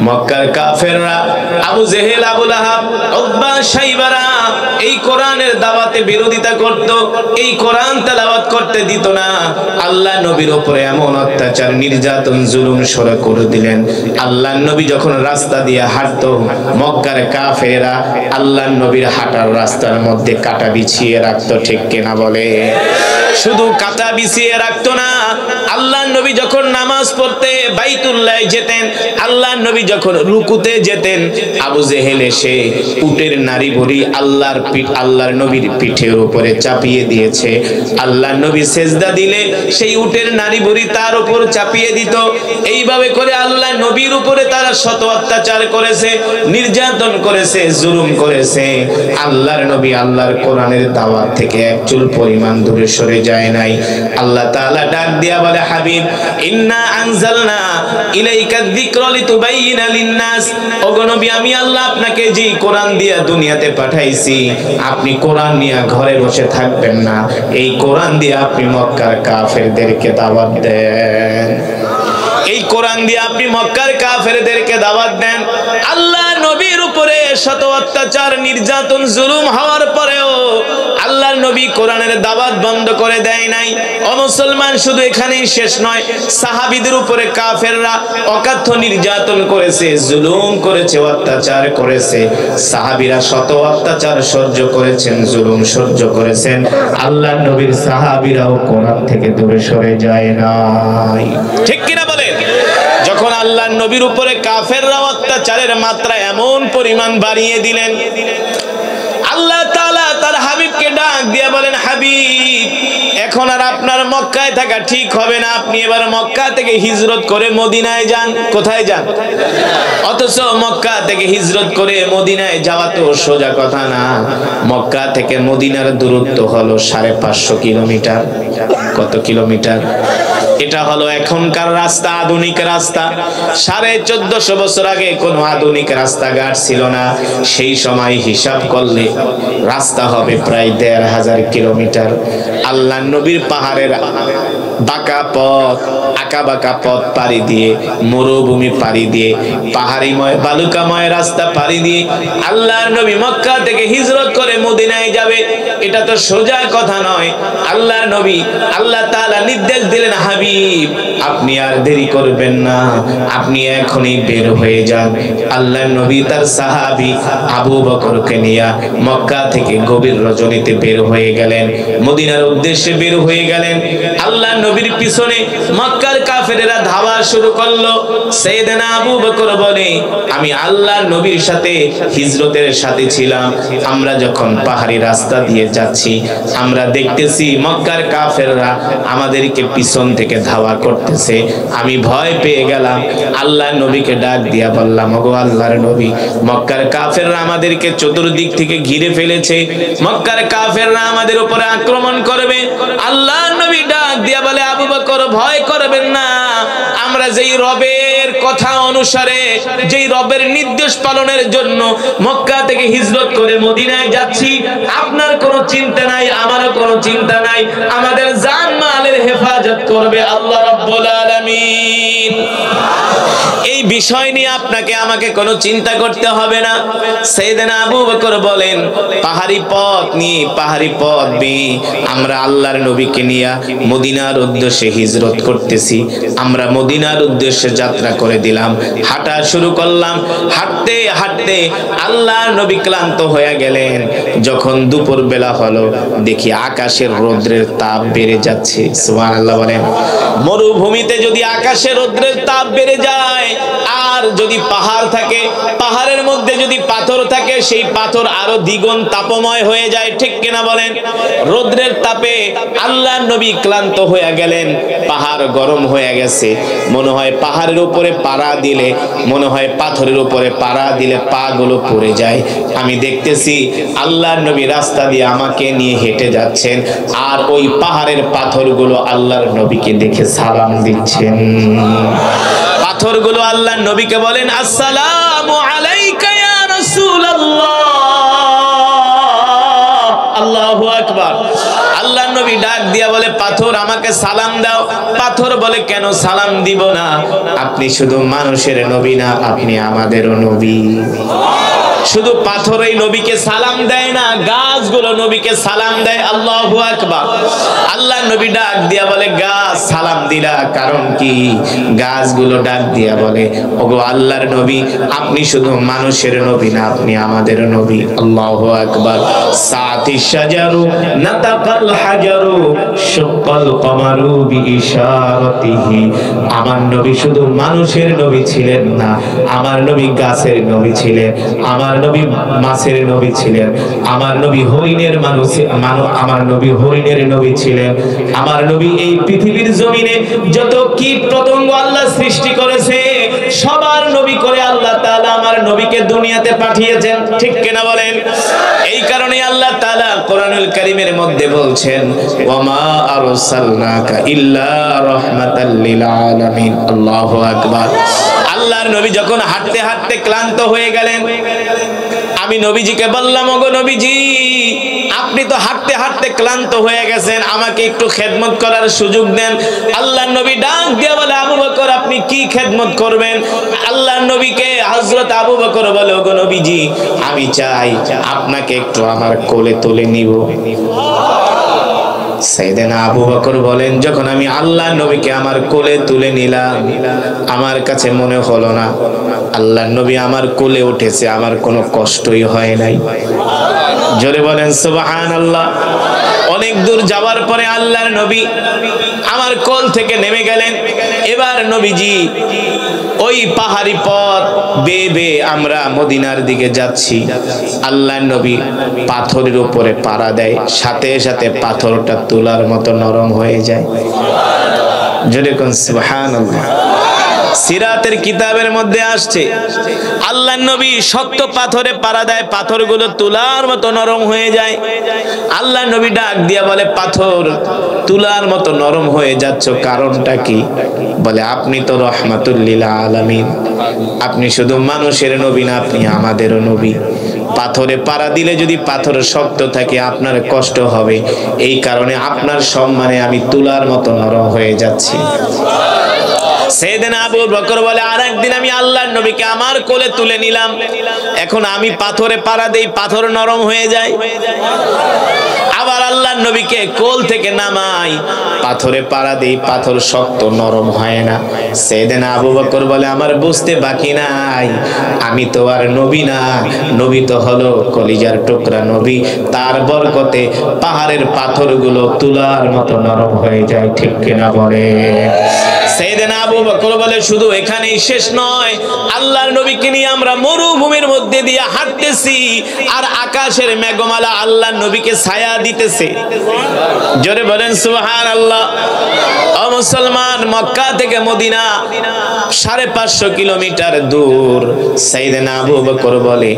মক্কার কাফেররা আবু জেহেল, আবু লাহাব, উতবা, শাইবারা এই কোরআনের দাওয়াতে বিরোধিতা করত, এই কোরআন তেলাওয়াত করতে দিত না। আল্লাহ নবীর উপরে এমন অত্যাচার, নির্যাতন, জুলুম শুরু করে দিলেন। আল্লাহ নবী যখন রাস্তা দিয়ে হাঁটতো, মক্কার কাফেররা আল্লাহ নবীর হাঁটার রাস্তার মধ্যে কাঁটা বিছিয়ে রাখতো। ঠিক কিনা বলে? শুধু কাঁটা বিছিয়ে রাখতো না, আল্লাহ নবী যখন নামাজ পড়তে বাইতুল্লাহ যেতেন, আল্লাহ নবী যখন রুকুতে যেতেন, আবু জেহেল এসে উটের নাড়ি ভরি আল্লাহর নবীর পিঠের উপরে চাপিয়ে দিয়েছে। আল্লাহ নবী সেজদা দিলে সেই উটের নাড়ি ভরি তার উপর চাপিয়ে দিত। এইভাবে করে আল্লাহ নবীর উপরে তারা শত অত্যাচার করেছে, নির্যাতন করেছে, জুলুম করেছে। আল্লাহর নবী আল্লাহর কোরআনের দাওয়াত থেকে এক চুল পরিমাণ দূরে সরে যায় নাই। আল্লাহ তাআলা ডাক দিয়া বলে, হাবিব, ইন্না আনজালনা ইলাইকা যিকরা লিতুবাইয়িনা লিন-নাস, ওগো নবী, আমি আল্লাহ আপনাকে যে কোরআন দিয়া দুনিয়াতে পাঠাইছি, আপনি কোরআন নিয়ে ঘরে বসে থাকবেন না, এই কোরআন দিয়ে আপনি মক্কার কাফেরদেরকে দাওয়াত দেন। এই কোরআন দিয়ে আপনি মক্কার কাফেরদেরকে দাওয়াত দেন। আল্লাহ নবীর উপরে শত অত্যাচার, নির্যাতন, জুলুম হওয়ার পরেও আল্লাহর নবী কোরআনের দাওয়াত বন্ধ করে দেয় নাই। ও মুসলমান, শুধু এখানেই শেষ নয়, সাহাবীদের উপরে কাফেররা অকাথ্য নির্যাতন করেছে, জুলুম করেছে, অত্যাচার করেছে। সাহাবীরা শত অত্যাচার সহ্য করেছেন, জুলুম সহ্য করেছেন। আল্লাহর নবীর সাহাবীরাও কোরআন থেকে দূরে সরে যায় নাই। ঠিক কিনা বলেন? যখন আল্লাহর নবীর উপরে কাফেররা অত্যাচারের মাত্রা এমন পরিমাণ বাড়িয়ে দিলেন, আল্লাহ তাআলা তার হাবিবকে ডাক দিয়ে বলেন, হাবিব, এখন আর আপনার মক্কায় থাকা ঠিক হবে না, আপনি এবার মক্কা থেকে হিজরত করে মদিনায় যান। কোথায় যান? অথচ মক্কা থেকে হিজরত করে মদিনায় যাওয়া তো সোজা কথা না। মক্কা থেকে মদিনার দূরত্ব হলো 550 কিলোমিটার। কত কিলোমিটার? এটা হলো এখনকার রাস্তা, আধুনিক রাস্তা। 1450 বছর আগে কোনো আধুনিক রাস্তাঘাট ছিল না। সেই সময় হিসাব করলে রাস্তা হবে প্রায় 1500 কিলোমিটার। আল্লাহ নবীর পাহাড়ের বাঁকা পথ, আঁকা বাঁকা পথ পাড়ি দিয়ে, মরুভূমি পাড়ি দিয়ে, পাহাড়িময় বালুকাময় রাস্তা পাড়ি দিয়ে আল্লাহর নবী মক্কা থেকে হিজরত করে মদিনায় যাবে, এটা তো সোজা কথা নয়। আল্লাহর নবী, আল্লাহ তাআলা নির্দেশ দিলেন, হাবিব, আপনি আর দেরি করবেন না, আপনি এখনই বের হয়ে যান। আল্লাহর নবী তার সাহাবী আবু বকরকে নিয়ে মক্কা থেকে গভীর রজনীতে বের হয়ে গেলেন, মদিনার উদ্দেশ্যে বের হয়ে গেলেন। আল্লাহ নবীর পিছনে মক্কার কাফেরেরা ধাওয়া শুরু করলো। সাইয়েদনা আবু বকর বলে, আমি আল্লাহর নবীর সাথে হিজরতের সাথে ছিলাম। আমরা যখন পাহাড়ি রাস্তা দিয়ে যাচ্ছি, আমরা দেখতেছি মক্কার কাফেররা আমাদেরকে পিছন থেকে ধাওয়া করতেছে। আমি ভয় পেয়ে গেলাম। আল্লাহর নবীকে ডাক দিয়া বললাম, ওগো আল্লাহর নবী, মক্কার কাফেররা আমাদেরকে চতুর্দিক থেকে ঘিরে ফেলেছে, মক্কার কাফেররা আমাদের উপরে আক্রমণ করবে। আল্লাহর নবী ডাক দিয়া বলে, আবু বকর, ভয় করবেন না, আমরা যেই রবের কথা অনুসারে, যেই রবের নির্দেশ পালনের জন্য মক্কা থেকে হিজরত করে মদিনায় যাচ্ছি, আপনার কোনো চিন্তা নাই, আমারও কোনো চিন্তা নাই। আমাদের জান মালের হেফাজত করবে আল্লাহ রাব্বুল আলামিন। এই বিষয় নিয়ে আপনাকে আমাকে কোনো চিন্তা করতে হবে না। সাইয়েদনা আবু বকর বলেন, পাহাড়ি পথ নিয়ে, পাহাড়ি পথ বেয়ে আমরা আল্লাহর নবীকে নিয়ে মদিনার উদ্দেশ্যে হিজরত করতেছি। আমরা মদিনার উদ্দেশ্যে যাত্রা করে দিলাম, হাঁটা শুরু করলাম। হাঁটতে হাঁটতে আল্লাহর নবী ক্লান্ত হয়ে গেলেন। যখন দুপুর বেলা হলো, দেখি আকাশের রৌদ্রের তাপ বেড়ে যাচ্ছে। সুবহানাল্লাহ বলেন। মরুভূমিতে যদি আকাশের রৌদ্রের তাপ বেড়ে যায়, আর যদি পাহাড় থাকে, পাহাড়ের মধ্যে যদি পাথর থাকে, সেই পাথর আরো দ্বিগুণ তাপময় হয়ে যায়। ঠিক কিনা বলেন? রৌদ্রের তাপে আল্লাহর নবী ক্লান্ত হয়ে গেলেন, পাহাড় গরম হয়ে গেছে। মনে হয় পাহাড়ের উপরে পাড়া দিলে, মনে হয় পাথরের উপরে পাড়া দিলে পা গুলো পড়ে যায়। আমি দেখতেছি আল্লাহর নবী রাস্তা দিয়ে আমাকে নিয়ে হেঁটে যাচ্ছেন, আর ওই পাহাড়ের পাথরগুলো আল্লাহর নবীকে দেখে সালাম দিচ্ছেন। পাথরগুলো আল্লাহর নবীকে বলেন, আসসালামু আলাইকা ইয়া রাসূলুল্লাহ। আল্লাহু আকবার। আল্লাহর নবী ডাক দিয়া বলে পাথর আমাকে সালাম দাও। পাথর বলে কেন সালাম দিব না, আপনি শুধু মানুষের নবী না, আপনি আমাদেরও নবী। শুধু পাথরই নবীকে সালাম দেয় না, গাছগুলো নবীকে সালাম দেয়। আল্লাহু আকবার। আল্লাহ নবী ডাক দিয়া বলে গাছ সালাম দিলা কারণ কি? গাছগুলো ডাক দিয়া বলে ওগো আল্লাহর নবী, আপনি শুধু মানুষের নবী না, আপনি আমাদের নবী। আল্লাহু আকবার। সাতি শাজারু নাতাকাল হাজারু শাক্কাল কমারু বিইশারাতিহি। আমার নবী শুধু মানুষের নবী ছিলেন না, আমার নবী গাছের নবী ছিলেন, আমার নবী মাছের নবী ছিলেন, আমার নবী হরিণের আমার নবী হরিণের নবী ছিলেন। আমার নবী এই পৃথিবীর জমিনে যত কীট পতঙ্গ আল্লাহ সৃষ্টি করেছে সবার নবী করে আল্লাহ তাআলা আমার নবীকে দুনিয়াতে পাঠিয়েছেন। ঠিক কিনা বলেন? এই কারণে আল্লাহ তাআলা কোরআনুল কারীমের মধ্যে বলছেন ওয়ামা আরসালনাকা ইল্লা রাহমাতাল লিল আলামিন। আল্লাহু আকবার। আল্লাহর নবী যখন হাঁটতে হাঁটতে ক্লান্ত হয়ে গেলেন, আমি নবীজিকে বললাম ওগো নবীজি, আপনি তো হাঁটতে হাঁটতে ক্লান্ত হয়ে গেছেন, আমাকে একটু খেদমত করার সুযোগ দেন। আল্লাহর নবী ডাক দিয়ে বলে আবু বকর আপনি কি খেদমত করবেন? আল্লাহর নবীকে হযরত আবু বকর বলে ওগো নবীজি, আমি চাই আপনাকে একটু আমার কোলে তুলে নিব। সাইয়েদনা আবু বকর বলেন যখন আমি আল্লাহর নবীকে আমার কোলে তুলে নিলাম, আমার কাছে মনে হলো না আল্লাহর নবী আমার কোলে উঠেছে, আমার কোনো কষ্টই হয় নাই। জোরে বলেন সুবহানাল্লাহ। অনেক দূর যাওয়ার পরে আল্লাহর নবী আমার কোল থেকে নেমে গেলেন। এবার নবীজি ওই পাহাড়ি পথ বেয়ে বেয়ে আমরা মদিনার দিকে যাচ্ছি। আল্লাহর নবী পাথরের উপরে পাড়া দেয়, সাথে সাথে পাথরটা তুলার মতো নরম হয়ে যায়। জোরে কোন সুবহানাল্লাহ। সিরাতের কিতাবের মধ্যে আসছে আল্লাহর নবী শক্ত পাথরে পাড়া দেয়, পাথরগুলো তুলার মতো নরম হয়ে যায়। আল্লাহর নবী ডাক দিয়া বলে পাথর তুলার মতো নরম হয়ে যাচ্ছ, কারণটা কি? বলে আপনি তো রহমাতুল লিল আলামিন, আপনি শুধু মানুষের নবী না, আপনি আমাদেরও নবী। পাথরে পাড়া দিলে যদি পাথর শক্ত থাকে আপনার কষ্ট হবে, এই কারণে আপনার সম্মানে আমি তুলার মতো নরম হয়ে যাচ্ছি। সাইয়েদনা আবু বকর বলে আরেকদিন আমি আল্লাহর নবীকে আমার কোলে তুলে নিলাম, এখন আমি পাথরে পাড়া দেই, পাথর নরম হয়ে যায়। আবার আল্লাহর নবীকে কোল থেকে নামাই, পাথরে পাড়া দেই, পাথর শক্ত নরম হয় না। সাইয়েদনা আবু বকর বলে আমার বুঝতে বাকি নাই, আমি তো আর নবী না, নবী তো হলো কলিজার টুকরা নবী, তার বরকতে পাহাড়ের পাথরগুলো তুলার মতো নরম হয়ে যায়। ঠিক কিনা বলে? সাইয়েদনা আবু বকর বলে শুধু এখানেই শেষ নয়, আল্লাহর নবীকে নিয়ে আমরা মরুভূমির মধ্যে দিয়ে হাঁটতেছি আর আকাশের মেঘমালা আল্লাহর নবীকে ছায়া দিতেছে। জোরে বলেন সুবহানাল্লাহ। ও মুসলমান, মক্কা থেকে মদিনা 550 কিলোমিটার দূর। সাইয়েদনা আবু বকর বলে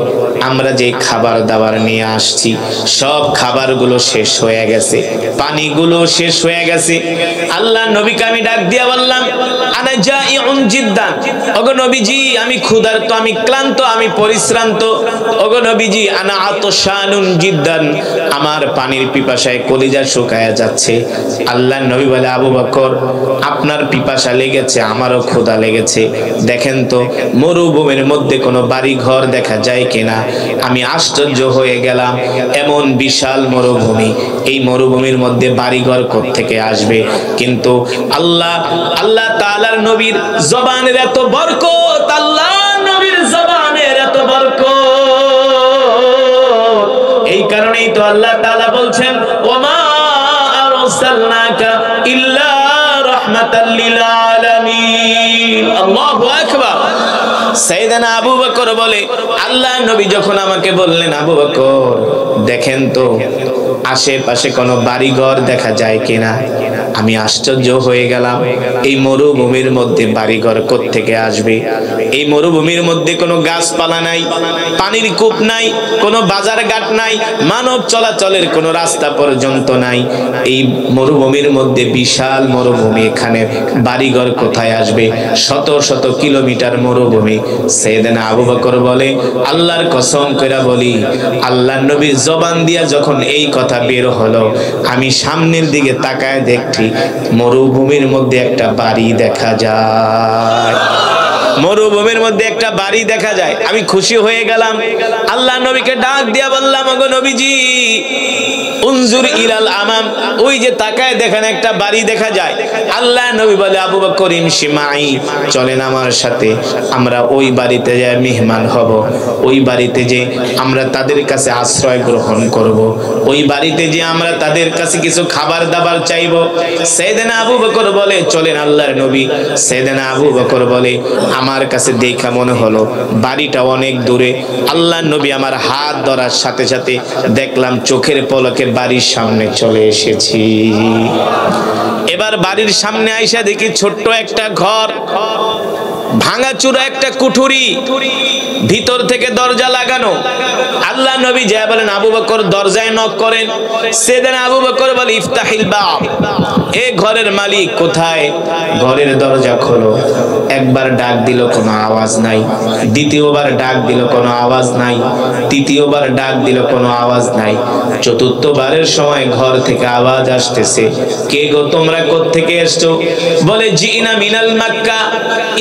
আমরা যে খাবার দাবার নিয়ে আসছি সব খাবারগুলো শেষ হয়ে গেছে, পানিগুলো শেষ হয়ে গেছে। আল্লাহর নবীকে আমি ডাক দিয়া বললাম আনা জাইউন জিদ্দান, ওগো নবীজি আমি ক্ষুধার্ত, আমি ক্লান্ত, আমি পরিশ্রান্ত। ওগো নবীজি আনা আতশানুন জিদ্দান, আমার পানির পিপাসায় কলিজা শুকায়া যাচ্ছে। আল্লাহর নবী বলে আবু বকর আপনার পিপাসা লেগেছে, আমারও ক্ষুধা লেগেছে, দেখেন তো মরুভূমির মধ্যে কোনো বাড়ি ঘর দেখা যায় কিনা। আমি আশ্চর্য হয়ে গেলাম, এমন বিশাল মরুভূমি, এই মরুভূমির মধ্যে বাড়ি ঘর কোত্থেকে আসবে? কিন্তু আল্লাহ তাআলার নবীর জবানের এত বরকত, আল্লাহ নবীর জবানের এত বরকত, এই কারণেই তো আল্লাহ তাআলা বলছেন ওমা আরসালনাকা ইল্লা রাহমাতাল লিল আলামিন। আল্লাহু আকবার। সাইয়েদনা আবু বকর বলে আল্লাহ নবী যখন আমাকে বললেন আবু বকর দেখেন তো আশেপাশে কোনো বাড়িঘর দেখা যায় কিনা। আমি আশ্চর্য হয়ে গেলাম, এই মরুভূমির মধ্যে বাড়িঘর কোত্থেকে আসবে? এই মরুভূমির মধ্যে কোনো গাছপালা নাই, পানির কূপ নাই, কোনো বাজার ঘাট নাই, মানব চলাচলের কোনো রাস্তা পর্যন্ত নাই। এই মরুভূমির মধ্যে বিশাল মরুভূমি, এখানে বাড়িঘর কোথায় আসবে? শত শত কিলোমিটার মরুভূমি। সাইয়েদনা আবু বকর বলে, আল্লাহর কসম করে বলি, আল্লাহর নবীর জবান দিয়া যখন এই কথা বের হলো, আমি সামনের দিকে তাকায় দেখছি মরুভূমির মধ্যে একটা বাড়ি দেখা যায়। মরুভূমির মধ্যে একটা বাড়ি দেখা যায়। আমি খুশি হয়ে গেলাম। আল্লাহ নবীকে ডাক দিয়া বললাম, ওগো নবীজি, উনজুর ইলাল আমাম, ওই যে তাকায় দেখেন একটা বাড়ি দেখা যায়। আল্লাহ নবী বলে, আবু বকর ইমশি মাই, চলেন আমার সাথে, আমরা ওই বাড়িতে যাই মেহমান হব, ওই বাড়িতে যে আমরা তাদের কাছে আশ্রয় গ্রহণ করব, ওই বাড়িতে যে আমরা তাদের কাছে কিছু খাবার দাবার চাইব। সাইয়েদনা আবু বকর বলে, চলেন আল্লাহর নবী। সাইয়েদনা আবু বকর বলে, আমার কাছে দেখা মনে হলো বাড়িটা অনেক দূরে। আল্লাহর নবী আমার হাত ধরার সাথে সাথে দেখলাম চোখের পলকে বাড়ির সামনে চলে এসেছি। এবার বাড়ির সামনে আইসা দেখি ছোট্ট একটা ঘর, ভাঙাচুরা একটা কুঠুরি, ভিতর থেকে দরজা লাগানো। আল্লাহ নবী যা বলেন, আবু বকর দরজায় নক করেন। সাইয়েদনা আবু বকর বলে, ইফতাহিল বাব, এ ঘরের মালিক কোথায়? ঘরের দরজা খোলো। একবার ডাক দিল, কোনো আওয়াজ নাই। দ্বিতীয়বার ডাক দিল, কোনো আওয়াজ নাই। তৃতীয়বার ডাক দিল, কোনো আওয়াজ নাই। চতুর্থবারের সময় ঘর থেকে আওয়াজ আসতেছে, কে গো তোমরা কোত্থেকে এসছো? বলে, জিনা মিনাল মক্কা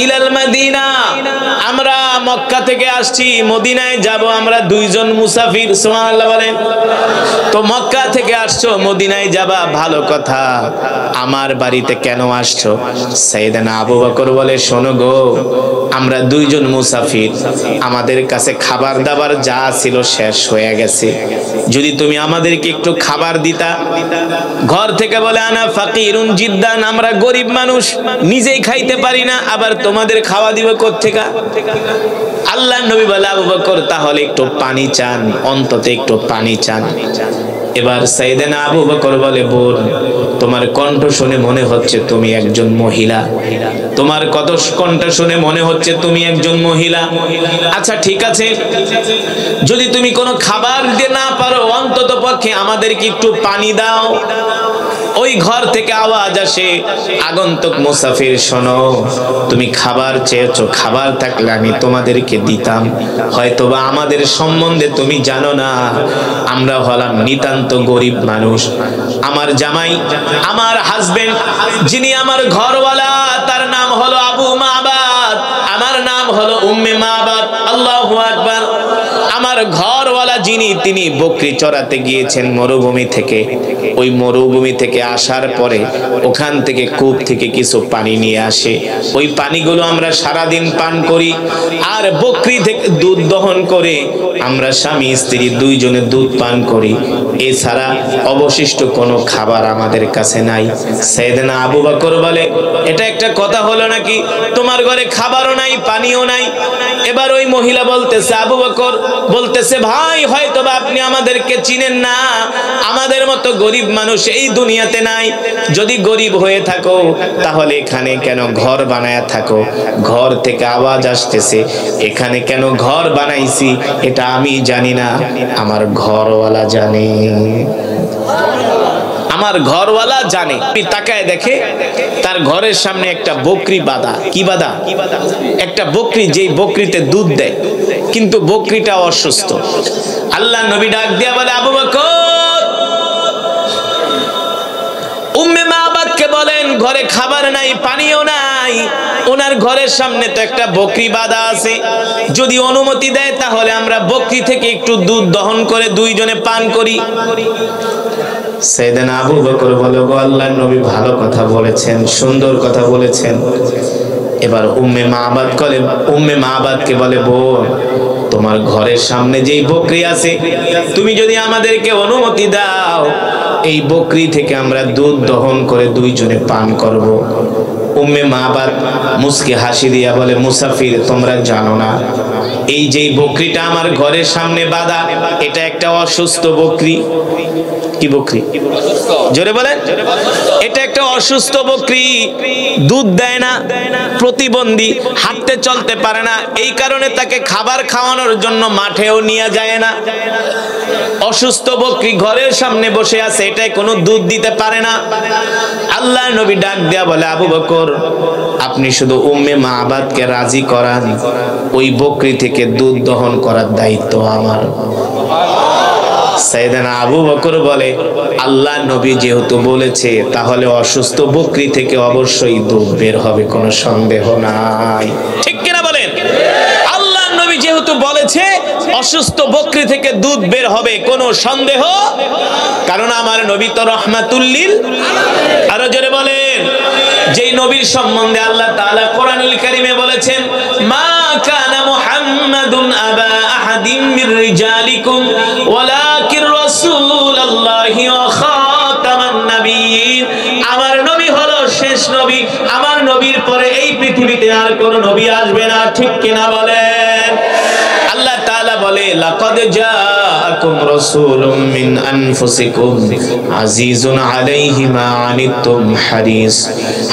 ইলাল মদিনা, আমরা মক্কা থেকে আসছি, মদিনায় যাব আমরা দুইজন মুসাফির। সুবহানাল্লাহ বলেন। তো মক্কা থেকে আসছো, মদিনায় যাবা, ভালো কথা, আমার বাড়িতে কেন আসছো? সাইয়েদনা আবু বকর বলে, শোনো গো, আমরা দুইজন মুসাফির, আমাদের কাছে খাবার দাবার যা ছিল শেষ হয়ে গেছে, যদি তুমি আমাদেরকে একটু খাবার দিতা। ঘর থেকে বলে, আনা ফাকিরুন জিদ্দান, আমরা গরিব মানুষ, নিজেই খাইতে পারি না, আবার তোমাদের খাওয়া দিব কোত্থেকে? আল্লাহর নবী বলে, আবু বকর তাহলে একটু পানি চান, অন্তত একটু পানি চান। এবার সাইয়েদনা আবু বকর বলে, বোন, তোমার কণ্ঠ শুনে মনে হচ্ছে তুমি একজন মহিলা, তোমার কণ্ঠ শুনে মনে হচ্ছে তুমি একজন মহিলা। আচ্ছা ঠিক আছে, যদি তুমি কোনো খাবার দিতে না পারো, অন্তত পক্ষে আমাদেরকে একটু পানি দাও। ওই ঘর থেকে আওয়াজ আসে, আগন্তুক মুসাফির শোনো, তুমি খাবার চেয়েছো, খাবার থাকলে আমি তোমাদেরকে দিতাম, হয়তোবা আমাদের সম্বন্ধে তুমি জানো না, আমরা হলাম নিতান্ত গরিব মানুষ। আমার জামাই, আমার হাজবেন্ড, যিনি আমার ঘরওয়ালা, তার নাম হলো আবু মাবাদ, আমার নাম হলো উম্মে মাবাদ। আল্লাহু আকবার। আমার ঘরওয়ালা যিনি, তিনি বকরি চড়াতে গিয়েছেন মরুভূমি থেকে। ওই মরুভূমি থেকে আসার পরে ওখান থেকে কূপ থেকে কিছু পানি নিয়ে আসে, ওই পানিগুলো আমরা সারাদিন পান করি, আর বকরি থেকে দুধ দহন করে আমরা স্বামী স্ত্রী দুইজনে দুধ পান করি, এছাড়া অবশিষ্ট কোনো খাবার আমাদের কাছে নাই। সাইয়েদনা আবু বকর বলে, এটা একটা কথা হলো নাকি? তোমার ঘরে খাবারও নাই, পানিও নাই। এবার ওই মহিলা বলতেছে, আবু বকর বলতেছে, ভাই হয়তোবা আপনি আমাদেরকে চিনেন না, আমাদের মতো গরিব মানুষ এই দুনিয়াতে নাই। যদি গরিব হয়ে থাকো তাহলে এখানে কেন ঘর বানায়া থাকো? ঘর থেকে আওয়াজ আসতেছে, এখানে কেন ঘর বানাইছি এটা আমি জানি না, আমার ঘরওয়ালা জানে, আমার ঘরওয়ালা জানে। তাকায় দেখে তার ঘরের সামনে একটা বকরি বাঁধা। কি বাঁধা? একটা বকরি, যেই বকরিতে দুধ দেয়, কিন্তু বকরিটা অসুস্থ। আল্লাহ নবী ডাক দিয়া বলে, আবু বকর, উম্মে মাবাদকে বলেন ঘরে খাবার নাই, পানিও নাই, ওনার ঘরের সামনে তো একটা বকরি বাঁধা আছে, যদি অনুমতি দেয় তাহলে আমরা বকরি থেকে একটু দুধ দহন করে দুইজনে পান করি। সাইয়েদনা আবু বকর বলে, গো আল্লাহর নবী ভালো কথা বলেছেন, সুন্দর কথা বলেছেন। এবার উম্মে মাবাদকে বলে, বোন, তোমার ঘরের সামনে যেই বকরি আছে, তুমি যদি আমাদেরকে অনুমতি দাও, এই বকরি থেকে আমরা দুধ দহন করে দুইজনে পান করব। উম্মে মাবাদ মুস্কি হাসি দিয়া বলে, মুসাফির, তোমরা জানো না, এই যেই বকরিটা আমার ঘরের সামনে বাঁধা, এটা একটা অসুস্থ বকরি। কি বকরি? জোরে বলেন। এটা একটা অসুস্থ বকরি, দুধ দেয় না, প্রতিবন্ধী, হাঁটতে চলতে পারে না, এই কারণে তাকে খাবার খাওয়ানোর জন্য মাঠেও নিয়ে যায় না। অসুস্থ বকরি ঘরের সামনে বসে আছে, এটাই কোনো দুধ দিতে পারে না। আল্লাহর নবী ডাক দেয়া বলে, আবু বকর, আপনি শুধু উম্মে মাবাদকে রাজি করান, ওই বকরি থেকে দুধ দহন করার দায়িত্ব আমার। সাইয়েদনা আবু বকর বলে, আল্লাহ নবী যেহেতু বলেছে, তাহলে অসুস্থ বকরি থেকে অবশ্যই দুধ বের হবে, কোনো সন্দেহ নাই। ঠিক কিনা বলেন? আল্লাহ নবী যেহেতু বলেছে অসুস্থ বকরি থেকে দুধ বের হবে, কোনো সন্দেহ, কারণ আমার নবী তো রাহমাতুল লিল। আরো জোরে বলেন। যেই নবীর সম্বন্ধে আল্লাহ তাআলা কোরআনুল কারীমে বলেছেন, মা কানা মুহাম্মাদুন আবা আহাদিম মির রিজালিকুম ওয়ালাকির রাসূলুল্লাহি ওয়া খাতামান নাবিয়্যিন। আমার নবী হলো শেষ নবী, আমার নবীর পরে এই পৃথিবীতে আর কোন নবী আসবে না। ঠিক কিনা বলেন? আল্লাহ তাআলা বলে, লাকাদ জাআকুম রাসূলুম মিন আনফুসিকুম আজিজুন আলাইহি মা আনিতুম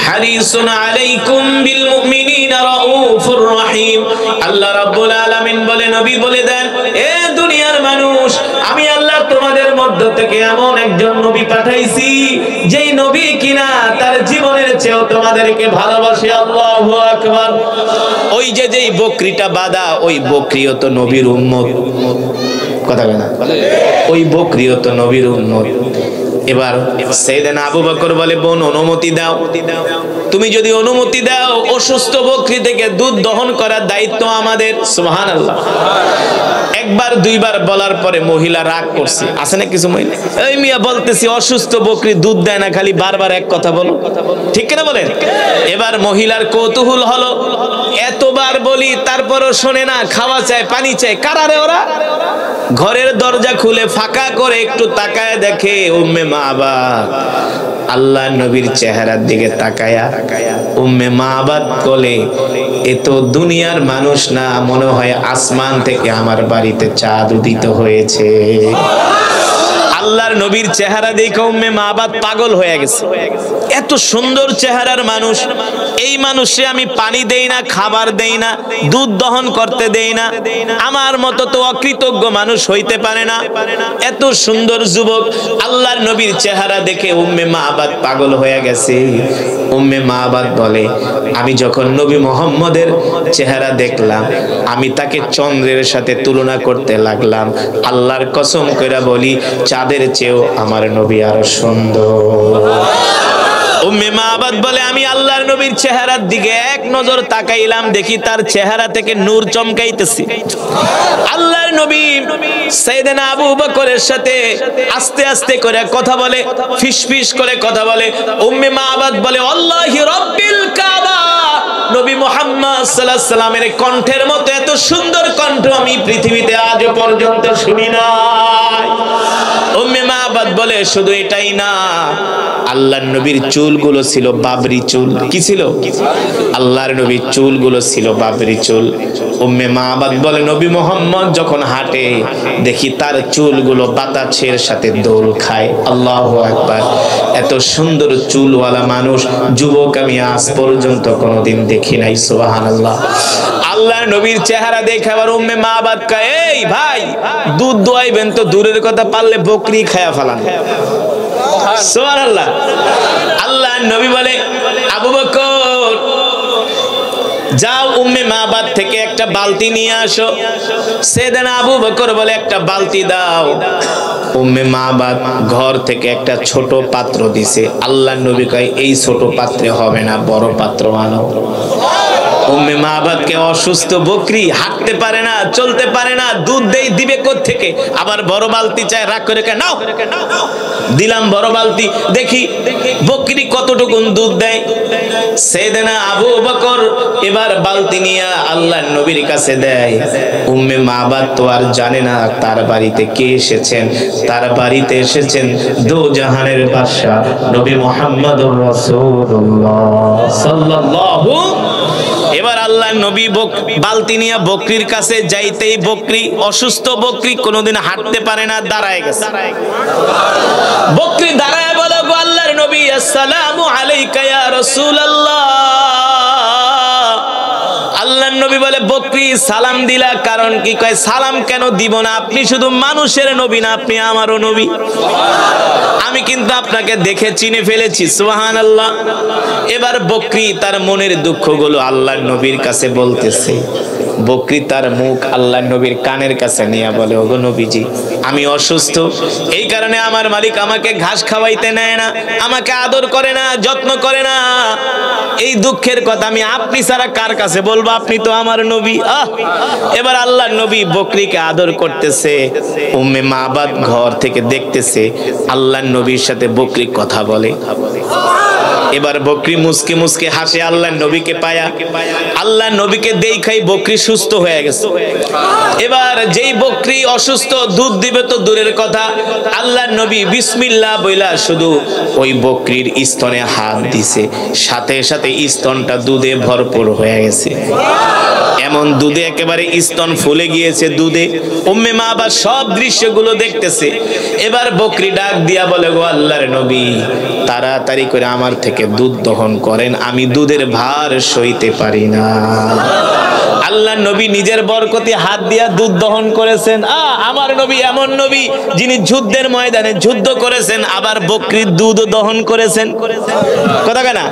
হারিসুন আলাইকুম বিল মুমিনিনা রাউফুর রহিম। আল্লাহ রাব্বুল আলামিন বলে, নবী বলে দেন, এ দুনিয়ার মানুষ, আমি আল্লাহ তোমাদের মধ্য থেকে এমন একজন নবী পাঠাইছি, যেই নবী কিনা তার জীবনের চেয়েও তোমাদেরকে ভালোবাসে। আল্লাহু আকবার। ওই যে যেই বকরিটা বাঁধা, ওই বকরিও তো নবীর উম্মত। কথা বলে না, ওই বকরিও তো নবীর উম্মত। এবার সাইয়েদনা আবু বকর বলে, বোন অনুমতি দাও, তুমি যদি অনুমতি দাও, অসুস্থ বকরি থেকে দুধ দহন করার দায়িত্ব আমাদের। সুবহানাল্লাহ। একবার দুইবার বলার পরে মহিলা রাগ করছে, আছে না কিছু মহিলা, এই মিয়া বলতেছি অসুস্থ বকরি দুধ দেয় না, খালি বারবার এক কথা বলো। ঠিক না বলেন? এবার মহিলার কৌতূহল হলো, এতবার বলি তারপরও শোনে না, খাওয়া চায়, পানি চায়, কারারে ওরা? ঘরের দরজা খুলে ফাঁকা করে একটু তাকায় দেখে উম্মে মাবাদ আল্লাহ নবীর চেহারার দিকে তাকায়া উম্মে মাবাদ বলে, এ তো দুনিয়ার মানুষ না, মনে হয় আসমান থেকে আমার বাড়িতে চাঁদ উদিত হয়েছে। আল্লাহর নবীর চেহারা দেখে উম্মে মাবাদ পাগল হয়ে গেছে। এত সুন্দর চেহারার মানুষ, এই মানুষে আমি পানি দেই না, খাবার দেই না, দুধ দহন করতে দেই না, আমার মতো তো অকৃতজ্ঞ মানুষ হইতে পারে না। এত সুন্দর যুবক, আল্লাহর নবীর চেহারা দেখে উম্মে মাবাদ পাগল হয়ে গেছে। উম্মে মাবাদ বলে, আমি যখন নবী মুহাম্মদের চেহারা দেখলাম, আমি তাকে চন্দ্রের সাথে তুলনা করতে লাগলাম। আল্লাহর কসম কইরা বলি, চাঁদের চেয়েও আমার নবী আরো সুন্দর। উম্মে মাবাদ বলে, আমি আল্লাহর নবীর চেহারার দিকে এক নজর তাকাইলাম, দেখি তার চেহারা থেকে নূর চমকাইতেছে। আল্লাহর নবী সাইয়েদনা আবু বকরের সাথে আস্তে আস্তে করে কথা বলে, ফিসফিস করে কথা বলে। উম্মে মাবাদ বলে, আল্লাহি রাব্বিল কাবা, নবী মুহাম্মদ সাল্লাল্লাহু আলাইহি সাল্লামের কণ্ঠের মতো এত সুন্দর কণ্ঠ আমি পৃথিবীতে আজ পর্যন্ত শুনি নাই। উম্মে মাবাদ বলে, শুধু এটাই না, আল্লাহর নবীর চুলগুলো ছিল বাবরি চুল। কি ছিল? আল্লাহর নবীর চুলগুলো ছিল বাবরি চুল। উম্মে মাবাদ বলে, নবী মুহাম্মদ যখন হাঁটে, দেখি তার চুলগুলো বাতাসের সাথে দোল খায়। আল্লাহু আকবার। এত সুন্দর চুলওয়ালা মানুষ, যুবক, আমি আজ পর্যন্ত কোনোদিন দেখি নাই। সুবহানাল্লাহ। আল্লাহর নবীর চেহারা দেখে আবার উম্মে মাবাদ কয়, এই ভাই, দুধ দোয়াইবেন তো দূরের কথা, পারলে বকরি খায়া ফেলান। সুবহানাল্লাহ। আল্লাহর নবী বলে, আবু বকর, যাও উম্মে মাবাদ থেকে একটা বালতি নিয়ে আসো। সাইয়েদনা আবু বকর বলে, একটা বালতি দাও। উম্মে মাবাদ ঘর থেকে একটা ছোট পাত্র দিছে। আল্লাহর নবী কয়, এই ছোট পাত্রে হবে না, বড় পাত্র আনো। উম্মে মাবাদকে অসুস্থ বকরি, হাঁটতে পারে না, চলতে পারে না, দুধ দিবে কোত্থেকে? আবার বড় বালতি চায়, রাগ করে নাও। দিলাম বড় বালতি, দেখি বকরি কতটুকু দুধ দেয়। সাইয়েদনা আবু বকর এবার বালতি নিয়ে আল্লাহর নবীর কাছে দেয়। উম্মে মাবাদ তো আর জানে না তার বাড়িতে কে এসেছেন। তার বাড়িতে এসেছেন দো জাহানের বাদশা নবী মুহাম্মদুর রাসূলুল্লাহ সাল্লাল্লাহু। এবার আল্লাহর নবী বালতি নিয়ে বকরির কাছে যাইতেই বকরি, অসুস্থ বকরি, কোনোদিন হাঁটতে পারে না, দাঁড়ায় গেছে। বকরি দাঁড়ায় বলে, গো আল্লাহর নবী, আসসালামু আলাইকা ইয়া রাসূলুল্লাহ। আল্লাহর নবী বলে, বকরি সালাম দিলা কারণ কি? কয়, সালাম কেন দিব না, আপনি শুধু মানুষের নবী না, আপনি আমারও নবী। আমি কিন্তু আপনাকে দেখে চিনে ফেলেছি। সুবহানাল্লাহ। এবার বকরি তার মনের দুঃখগুলো আল্লাহর নবীর কাছে বলতেছে। বকরি তার মুখ আল্লাহর নবীর কানের কাছে নিয়ে বলে, ওগো নবীজি, আমি অসুস্থ, এই কারণে আমার মালিক আমাকে ঘাস খাওয়াইতে নেয় না, আমাকে আদর করে না, যত্ন করে না। এই দুঃখের কথা আমি আপনি ছাড়া কার কাছে বলবো? আপনি তো আমার নবী। এবার আল্লাহর নবী বকরিকে আদর করতেছে। উম্মে মাবাদ ঘর থেকে দেখতেছে আল্লাহর নবীর সাথে বকরি কথা বলে। এবার বকরি মুসকে মুসকে হাসে আল্লাহর নবীকে পায়া। আল্লাহর নবীকে দেখাই বকরি সুস্থ হয়ে গেছে। এবার যেই বকরি অসুস্থ, দুধ দিবে তো দূরের কথা, আল্লাহর নবী বিসমিল্লাহ বইলা শুধু ওই বকরির স্তনে হাত দিছে, সাথে সাথে স্তনটা দুধে ভরপুর হয়ে গেছে। এমন দুধে একেবারে স্তন ফুলে গিয়েছে দুধে। উম্মে মাবা সব দৃশ্যগুলো দেখতেছে। এবার বকরি ডাক দিয়া বলে, গো আল্লাহর নবী, তাড়াতাড়ি করে আমার থেকে দুধ দহন করেন, আমি দুধের ভার সইতে পারি না। আল্লাহর নবী নিজের বরকতে হাত দিয়া দুধ দহন করেছেন। আমার নবী এমন নবী যিনি যুদ্ধের ময়দানে যুদ্ধ করেছেন, আবার বকরির দুধ দহন করেছেন। কথা কেনা?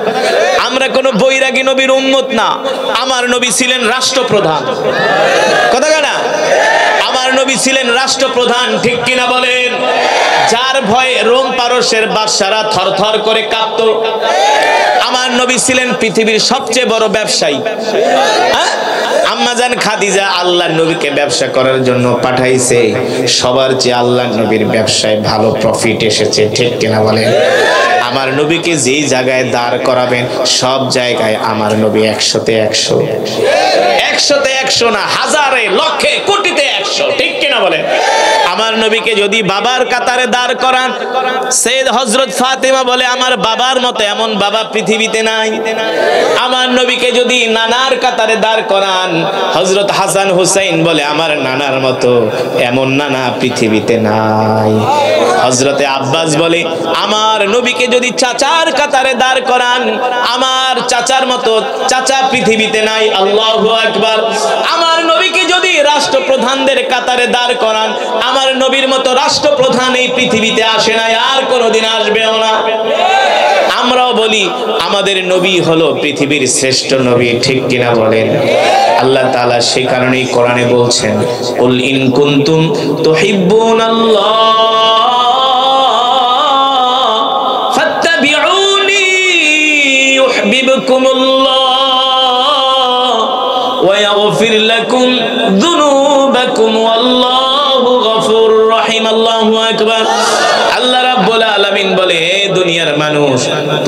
আমরা কোনো বৈরাগী নবীর উম্মত না, আমার নবী ছিলেন রাষ্ট্রপ্রধান। কথা কেনা? আমার নবী ছিলেন রাষ্ট্রপ্রধান, ঠিক কিনা বলেন? যার ভয়ে রোম পারস্যের বাদশারা থরথর করে কাঁপতো। আমার নবী ছিলেন পৃথিবীর সবচেয়ে বড় ব্যবসায়ী। আম্মাজান খাদিজা আল্লাহর নবীকে ব্যবসা করার জন্য পাঠাইছে। সবার চেয়ে আল্লাহর নবীর ব্যবসায় ভালো প্রফিট এসেছে, ঠিক কিনা বলেন? আমার নবীকে যেই জায়গায় দাঁড় করাবেন, সব জায়গায় আমার নবী 100-তে 100, 100-তে 100 না, হাজারে, লক্ষে, কোটিতে 100, ঠিক কিনা বলেন? আমার নবীকে যদি বাবার কাতারে দাঁড় করান, সৈয়দ হযরত ফাতেমা বলে, আমার বাবার মতো এমন বাবা পৃথিবীতে নাই। আমার নবীকে যদি নানার কাতারে দাঁড় করান, হযরত হাসান হুসাইন বলে, আমার নানার মতো এমন নানা পৃথিবীতে নাই। হযরতে আব্বাস বলে, আমার নবীকে যদি চাচার কাতারে দাঁড় করান, আমার চাচার মতো চাচা পৃথিবীতে নাই। আল্লাহু আকবার। আমার নবীকে যদি রাষ্ট্রপ্রধানদের কাতারে দাঁড় করান, আমার নবীর মতো রাষ্ট্রপ্রধান এই পৃথিবীতে আসে নাই, আর কোনোদিন আসবেও না। আমরাও বলি আমাদের নবী হলো পৃথিবীর শ্রেষ্ঠ নবী, ঠিক কিনা বলেন? আল্লাহ তাআলা সেই কারণেই কোরআনে বলছেন, কুল ইন কুনতুম তুহিব্বুনাল্লাহ ফাত্তাবিউনি ইউহিব্বুকুমুল্লাহ ওয়া ইয়াগফির লাকুম যুনুবাকুম ওয়াল্লাহু গফুরুর রহিম। আল্লাহু আকবার। আল্লাহ রাব্বুল আলামিন বলে, হে দুনিয়ার মানুষ,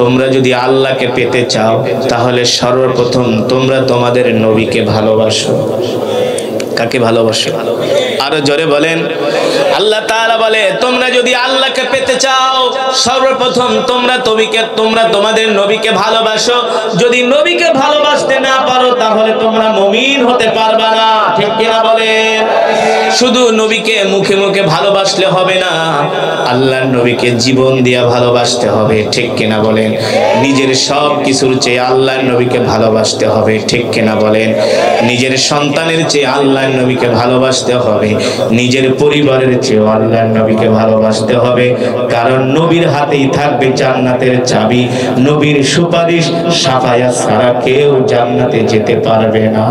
তোমরা যদি আল্লাহকে পেতে চাও, তাহলে সর্বপ্রথম তোমরা তোমাদের নবীকে ভালোবাসো। কাকে ভালোবাসো? আরো জোরে বলেন। আল্লাহ তাআলা বলে, তোমরা যদি আল্লাহকে পেতে চাও, সর্বপ্রথম তোমরা তোমাদের নবীকে ভালোবাসো। যদি নবীকে ভালোবাসতে না পারো, তাহলে তোমরা মুমিন হতে পারবে না, ঠিক কিনা বলেন? শুধু নবীকে মুখে মুখে ভালোবাসলে হবে না, আল্লাহর নবীকে জীবন দিয়া ভালোবাসতে হবে, ঠিক কিনা বলেন? নিজের সব কিছুর চেয়ে আল্লাহর নবীকে ভালোবাসতে হবে, ঠিক কিনা বলেন? নিজের সন্তানের চেয়ে আল্লাহর নবীকে ভালোবাসতে হবে, নিজের পরিবারের চেয়ে আল্লাহর নবীকে ভালোবাসতে হবে। কারণ নবীর হাতেই থাকবে জান্নাতের চাবি। নবীর সুপারিশ সাফায়াত ছাড়া কেউ জান্নাতে যেতে পারবে না।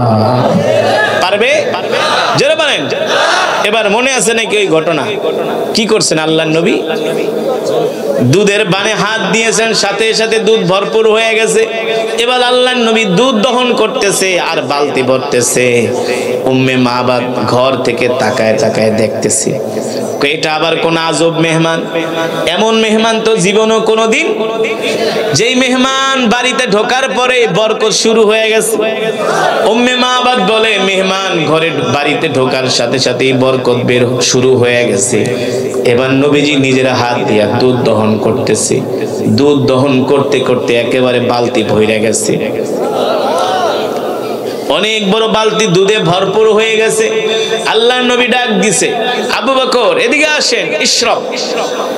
পারবে? জোরে বলেন। এবার মনে আছে নাকি ওই ঘটনা? কি করছেন আল্লাহর নবী? দুধের বানে হাত দিয়েছেন, সাথে সাথে দুধ ভরপুর হয়ে গেছে। এবার আল্লাহর নবী দুধ দহন করতেছে আর বালতি ভরতেছে। উম্মে মাবাদ ঘর থেকে তাকায় তাকায় দেখতেছে, এটা আবার কোন আজব মেহমান। এমন মেহমান তো জীবনও কোনোদিন। যেই মেহমান বাড়িতে ঢোকার পরে বরকত শুরু হয়ে গেছে। উম্মে মাবাদ বলে, মেহমান ঘরে বাড়িতে ঢোকার সাথে সাথেই বরকত বের শুরু হয়ে গেছে। এবার নবীজি নিজের হাত দিয়া দুধ দহন করতেছে। দুধ দহন করতে করতে একেবারে বালতি ভরে গেছে। অনেক বড় বালতি দুধে ভরপুর হয়ে গেছে। আল্লাহর নবী ডাক দিছে, আবু বকর এদিকে আসেন, ইশরাব,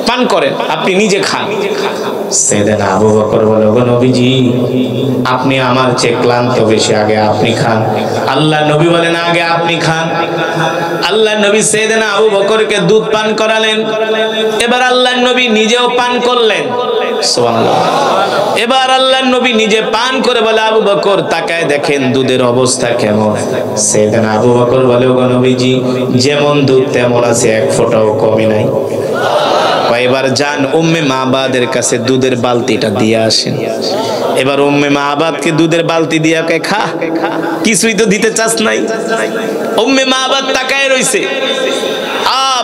পান করেন, আপনি নিজে খান। সাইয়েদনা আবু বকর বলে, ওগো নবীজি, আপনি আমার চেয়ে ক্লান্ত বেশি, আগে আপনি খান। আল্লাহর নবী বলেন, আগে আপনি খান। আল্লাহর নবী সাইয়েদনা আবু বকরকে দুধ পান করালেন। এবার আল্লাহর নবী নিজেও পান করলেন। সুবহানাল্লাহ। এবার আল্লাহর নবী নিজে পান করে বলে, আবু বকর তাকায় দেখেন দুধের অবস্থা কেমন। সাইয়েদনা আবু বকর বলে, ওগো নবীজি, যেমন দুধ তেমন আছে, এক ফোঁটাও কমে নাই। এবার যান উম্মে মাবাদের কাছে দুধের বালতিটা দিয়ে আসেন। এবার উম্মে মাবাদকে দুধের বালতি দিয়া কে খা, কিছুই তো দিতে চাস নাই। উম্মে মাবাদ তাকায় রইছে,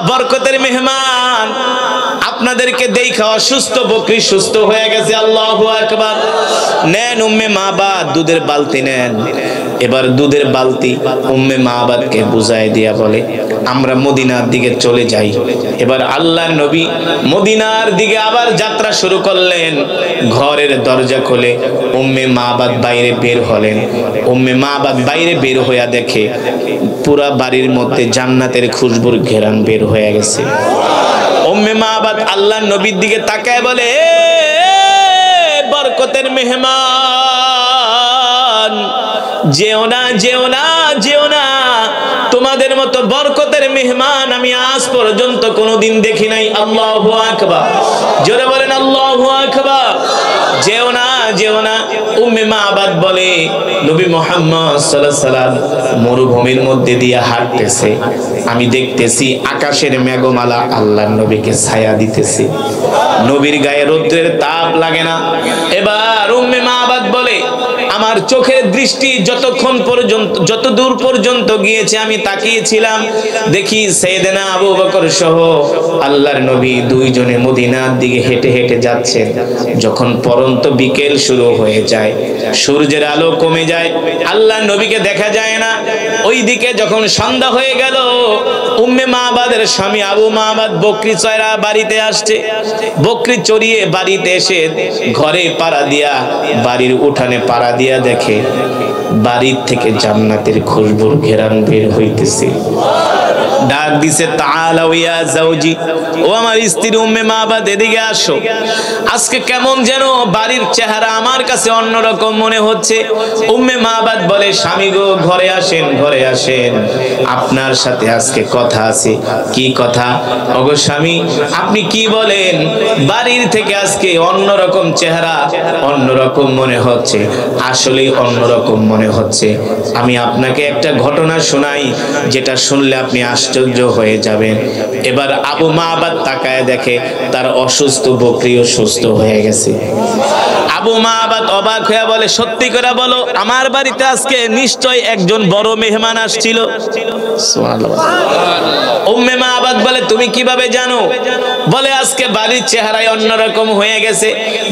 বরকতের মেহমান, আপনাদেরকে দেখা অসুস্থ বকরি সুস্থ হয়ে গেছে। আল্লাহু আকবার। নেন উম্মে মাবাদ দুধের বালতি নেন। এবার দুধের বালতি উম্মে মাবাদকে বুঝাই দিয়া বলে, আমরা মদিনার দিকে চলে যাই। এবার আল্লাহর নবী মদিনার দিকে আবার যাত্রা শুরু করলেন। ঘরের দরজা খুলে উম্মে মাবাদ বাইরে বের হলেন। উম্মে মাবাদ বাইরে বের হইয়া দেখে পুরা বাড়ির মধ্যে জান্নাতের খুশবুর ঘেরান বের হয়ে গেছে। উম্মে মাবাদ আল্লাহর নবীর দিকে তাকায় বলে, বরকতের মেহমান, যেও না, যেও না, যেও না, তোমাদের মতো বরকতের মেহমান আমি আজ পর্যন্ত কোনোদিন দেখি নাই। আল্লাহু আকবার। জোরে বলেন আল্লাহু আকবার। যেও না, যেও না। উম্মে মাবাদ বলে, নবী মুহাম্মদ সাল্লাল্লাহু আলাইহি সাল্লাম মরুভূমির মধ্যে দিয়ে হাঁটতেছে, আমি দেখতেছি আকাশের মেঘমালা আল্লাহর নবীকে ছায়া দিতেছে, নবীর গায়ে রৌদ্রের তাপ লাগে না। এবার উম্মে মাবাদ বলে, আমার চোখের দৃষ্টি যতক্ষণ পর্যন্ত, যত দূর পর্যন্ত গিয়েছে আমি তাকিয়েছিলাম, দেখি সাইয়েদনা আবু বকর সহ আল্লাহর নবী দুইজনে মদিনার দিকে হেঁটে হেঁটে যাচ্ছেন। যখন পরন্ত বিকেল শুরু হয়ে যায়, সূর্যের আলো কমে যায়, আল্লাহর নবীকে দেখা যায় না। ওই দিকে যখন সন্ধ্যা হয়ে গেল, উম্মে মাবাদের স্বামী আবু মাবাদ বকরি চড়া বাড়িতে আসছে। বকরি চড়িয়ে বাড়িতে এসে ঘরে পাড়া দিয়া, বাড়ির উঠানে পাড়া দিয়া দেখে বাড়ির থেকে জান্নাতের খুশবুর ঘেরান বের হইতেছে। ডাক দিছে, তাআলা ইয়া যাওজি, ও আমার স্ত্রী উম্মে মাবাদ এদিকে আসো। আজকে কেমন যেন বাড়ির চেহারা আমার কাছে অন্যরকম মনে হচ্ছে। উম্মে মাবাদ বলে, স্বামী গো, ঘরে আসেন, ঘরে আসেন, আপনার সাথে আজকে কথা আছে। কি কথা? ওগো স্বামী, আপনি কি বলেন? বাড়ির থেকে আজকে অন্যরকম চেহারা, অন্যরকম মনে হচ্ছে। আসলেই অন্যরকম মনে হচ্ছে। আমি আপনাকে একটা ঘটনা শোনাই, যেটা শুনলে আপনি আশ্চর্য হয়ে যাবেন। এবার আবু মাবাদ তাকায় দেখে তার অসুস্থ বকরিও সুস্থ হয়ে গেছে। আবু মাবাদ অবাক হয়ে বলে, সত্যি করে বলো, আমার বাড়িতে আজকে নিশ্চয় একজন বড় মেহমান আসছিল। সুবহানাল্লাহ। উম্মে মাবাদ বলে, তুমি কিভাবে জানো? বলে, আজকে বাড়ির চেহারায় অন্যরকম হয়ে গেছে।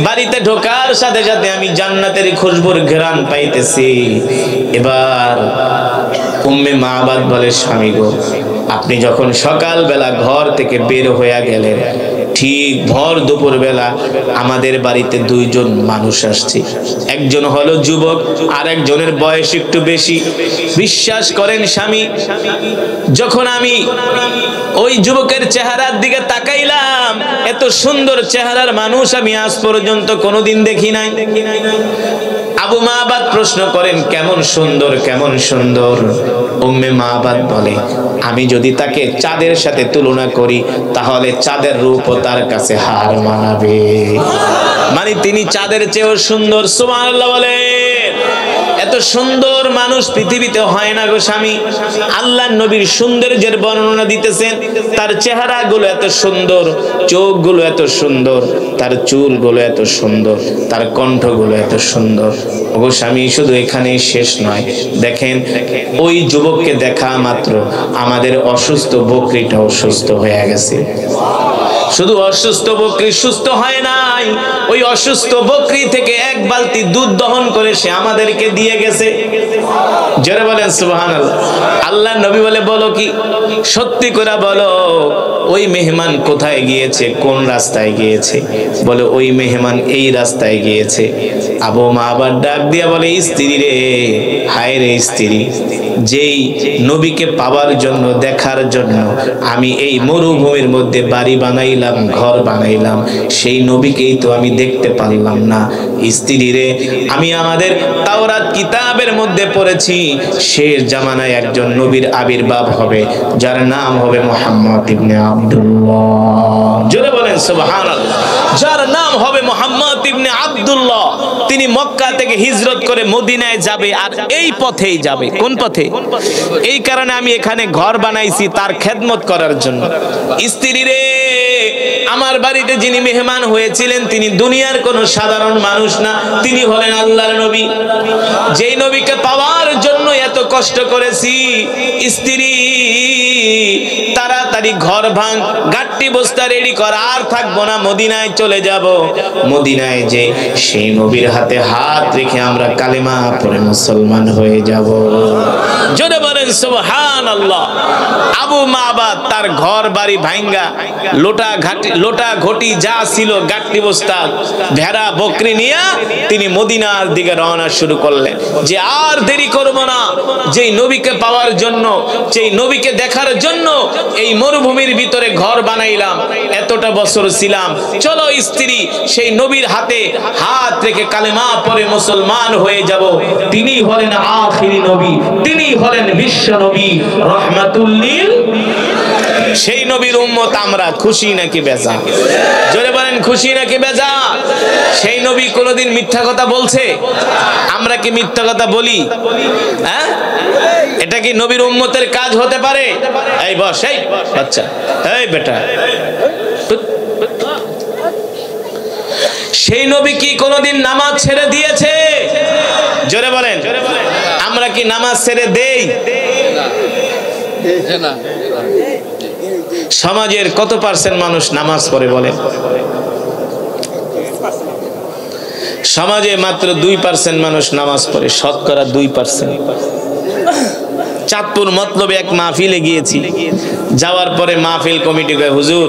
বাড়িতে ঢোকার সাথে সাথে আমি জান্নাতের খুশবুর ঘ্রাণ পাইতেছি। এবার উম্মে মাবাদ বলে, স্বামী গো, আপনি যখন সকালবেলা ঘর থেকে বের হয়ে গেলেন, ঠিক ভর দুপুর বেলা আমাদের বাড়িতে দুইজন মানুষ আসছে। একজন হলো যুবক, আর একজনের বয়স একটু বেশি। বিশ্বাস করেন স্বামী, যখন আমি ওই যুবকের চেহারার দিকে তাকাইলাম, এত সুন্দর চেহারার মানুষ আমি আজ পর্যন্ত কোনোদিন দেখি নাই। আবু মাবাদ প্রশ্ন করেন, কেমন সুন্দর, কেমন সুন্দর? উম্মে মাবাদ বলে, আমি যদি তাকে চাঁদের সাথে তুলনা করি, তাহলে চাঁদের রূপও তার কাছে হার মানাবে। মানে তিনি চাঁদের চেয়েও সুন্দর। সুবহানাল্লাহ বলে। এত সুন্দর মানুষ পৃথিবীতে হয় না গো স্বামী। আল্লাহর নবীর সৌন্দর্যের বর্ণনা দিতেছেন, তার চেহারাগুলো এত সুন্দর, চোখগুলো এত সুন্দর, তার চুলগুলো এত সুন্দর, তার কণ্ঠগুলো এত সুন্দর। গো স্বামী, শুধু এখানেই শেষ নয়, দেখেন ওই যুবককে দেখা মাত্র আমাদের অসুস্থ বকরিটাও সুস্থ হয়ে গেছে। শুধু অসুস্থ বকরি সুস্থ হয় নাই, ওই অসুস্থ বকরি থেকে এক বালতি দুধ দহন করে সে আমাদেরকে দিয়ে গেছে। জোরে বলেন সুবহানাল্লাহ। আল্লাহর নবী বলে, বলো কি, সত্যি করে বলো, ওই মেহমান কোথায় গিয়েছে, কোন রাস্তায় গিয়েছে? বলে, ওই মেহমান এই রাস্তায় গিয়েছে। আবু মাহবাব ডাক দিয়া বলে, স্ত্রী রে, হায় রে স্ত্রী, যেই নবীকে পাওয়ার জন্য, দেখার জন্য আমি এই মরুভূমির মধ্যে বাড়ি বানাইলাম, ঘর বানাইলাম, সেই নবীকেই তো আমি দেখতে পারলাম না। স্ত্রী রে, আমি আমাদের তাওরাত কিতাবের মধ্যে পড়েছি শেষ জামানায় একজন নবীর আবির্ভাব হবে, যার নাম হবে মুহাম্মদ ইবনে আব্দুল্লাহ। জোরে বলেন সুবহানাল্লাহ। যার নাম হবে মুহাম্মদ ইবনে আব্দুল্লাহ। তিনি মক্কা থেকে হিজরত করে মদিনায় যাবে, আর এই পথেই যাবে। কোন পথে? এই কারণে আমি এখানে ঘর বানাইছি তার খেদমত করার জন্য। স্ত্রী রে, আমার বাড়িতে যিনি মেহমান হয়েছিলেন তিনি দুনিয়ার কোন সাধারণ মানুষ না, তিনি হলেন আল্লাহর নবী। যেই নবীকে পাওয়ার জন্য এত কষ্ট করেছি, স্ত্রী তাড়াতাড়ি ঘর ভাঙ, গাট্টি বস্তা রেডি কর, আর থাকবো না, মদিনায় চলে যাব। মদিনায় যে সেই নবীর হাতে হাত রেখে আমরা কালেমা পড়ে মুসলমান হয়ে যাব। জোরে বলেন সুবহানাল্লাহ। আবু মাহবাব তার ঘর বাড়ি ভাঙ্গা, লোটা ঘটি যা ছিল, গাট্টি বস্তা, ভেড়া বকরি নিয়ে তিনি মদিনার দিকে রওনা শুরু করলেন, যে আর দেরি করব না, যেই নবীকে পাওয়ার জন্য, যেই নবীকে দেখার জন্য এই মরুভূমির ভিতরে ঘর বানাইলাম, এতটা বছর ছিলাম, চলো স্ত্রী সেই নবীর হাতে হাত রেখে কালেমা পড়ে মুসলমান হয়ে যাব। তিনি হলেন আখিরি নবী, তিনি হলেন বিশ্ব নবী, রাহমাতুল লিল। সেই নবীর উম্মত আমরা। খুশি নাকি বেজা? জোরে বলেন, খুশি নাকি বেজা? সেই নবী কোনদিন মিথ্যা কথা বলছে? আমরা কি মিথ্যা কথা বলি? হ্যাঁ, এটা কি নবীর উম্মতের কাজ হতে পারে? এই বস, এই বাচ্চা, এই বেটা, সেই নবী কি কোনদিন নামাজ ছেড়ে দিয়েছে? জোরে বলেন, আমরা কি নামাজ ছেড়ে দেই? না। সমাজের কত পার্সেন্ট মানুষ নামাজ পড়ে বলেন? সমাজে মাত্র 2% মানুষ নামাজ পড়ে, শতকরা 2%। চাঁদপুর মতলবে এক মাহফিলে গিয়েছি, যাওয়ার পরে মাহফিল কমিটি কয়, হুজুর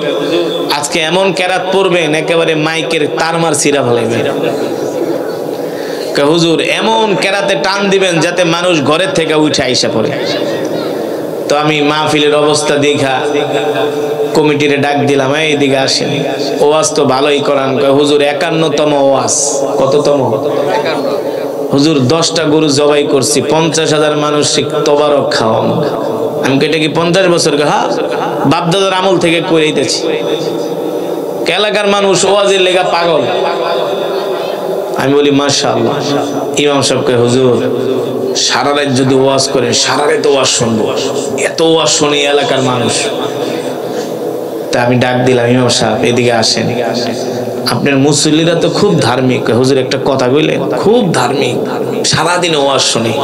আজকে এমন কেরাত পড়বেন একেবারে মাইকের তারমার ছিঁড়া ফেলাইবেন। হুজুর এমন কেরাতে টান দিবেন যাতে মানুষ ঘরের থেকে উঠে আইসা পড়ে। তো আমি মাহফিলের অবস্থা দেখা কমিটিরে ডাক দিলাম, এইদিকে আসেন, ওয়াজ তো ভালোই করান। হুজুর 51তম ওয়াজ। কততম? হুজুর 10টা গরু জবাই করছি, 50,000 মানুষ তবারক খাওয়াম। আমি এটা কি 50 বছর? হ্যাঁ, বাপদাদার আমল থেকে কইরাইতেছি। এলাকার মানুষ ওয়াজের লেগা পাগল। আমি বলি মাশাআল্লাহ। ইমাম সাহেবকে, হুজুর সারা রাত যদি ওয়াজ করেন, সারা রাত ওয়াজ শুনবো, এত ওয়াজ শুনি এলাকার মানুষ। তা আমি ডাক দিলাম, ইমাম সাহেব এদিকে আসেন, আপনার মুসল্লিরা তো খুব ধার্মিক। হুজুর একটা কথা কইলেন, খুব ধার্মিক, সারাদিন ওয়াজ শুনি।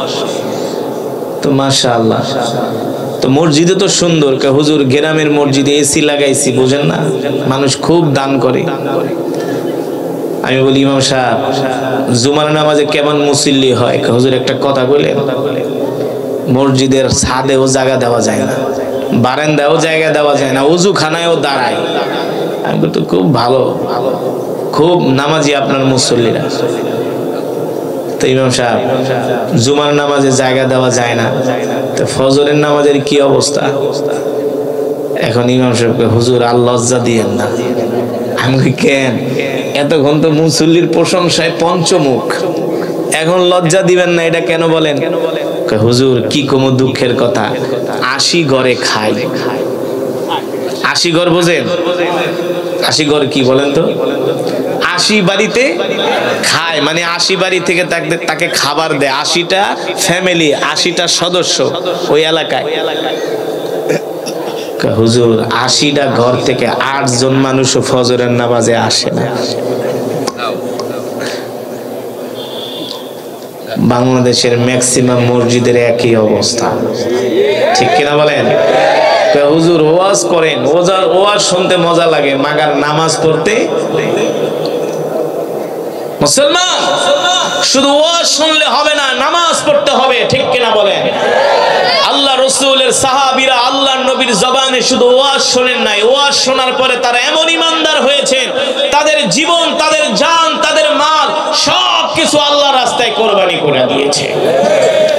তো মাশাআল্লাহ, তো মসজিদে তো সুন্দর। হুজুর গ্রামের মসজিদে এসি লাগাইছি, বুঝেন না, মানুষ খুব দান করে। আমি বলি, ইমাম সাহেব জুমার নামাজে কেমন মুসল্লি হয়? হুজুর একটা কথা কইলেন, মসজিদের ছাদেও জায়গা দেওয়া যায় না, বারান্দায়ও জায়গা দেওয়া যায় না, ওযু খানায়ও দাঁড়ায়। আমি বলি, তো খুব ভালো, খুব নামাজি আপনার মুসল্লিরা। তো ইমাম সাহেব জুমার নামাজে জায়গা দেওয়া যায় না, তো ফজরের নামাজের কি অবস্থা? এখন ইমাম সাহেবকে, হুজুর আর লজ্জা দিয়েন না। আমি কেন? এতক্ষণ তো মুসল্লির প্রশংসায় পঞ্চমুখ, এখন লজ্জা দিবেন না, এটা কেন বলেন? হুজুর কি কম দুঃখের কথা, 80 ঘরে খাই। 80 ঘর বোঝেন? 80 ঘর কি বলেন তো? 80 বাড়িতে খায়, মানে 80 বাড়ি থেকে তাকে খাবার দেয়। 80টা ফ্যামিলি, 80টা সদস্য ওই এলাকায়। হুজুর 80টা ঘর থেকে 8 জন মানুষ ফজরের নামাজে আসে না। বাংলাদেশের ম্যাক্সিমাম মসজিদের একই অবস্থা, ঠিক কিনা বলেন? হুজুর ওয়াজ করেন, ওয়াজ শুনতে মজা লাগে, মাগার নামাজ পড়তে। মুসলমান শুধু ওয়াজ শুনলে হবে না, নামাজ পড়তে হবে, ঠিক কিনা বলেন? আল্লাহ রাসূলের সাহাবীরা আল্লাহর নবীর জবানে শুধু ওয়াজ শোনেন নাই, ওয়াজ শোনার পরে তারা এমন ইমানদার হয়েছেন, তাদের জীবন, তাদের জান, তাদের মাল সব কিছু আল্লাহ রাস্তায় কোরবানি করে দিয়েছে।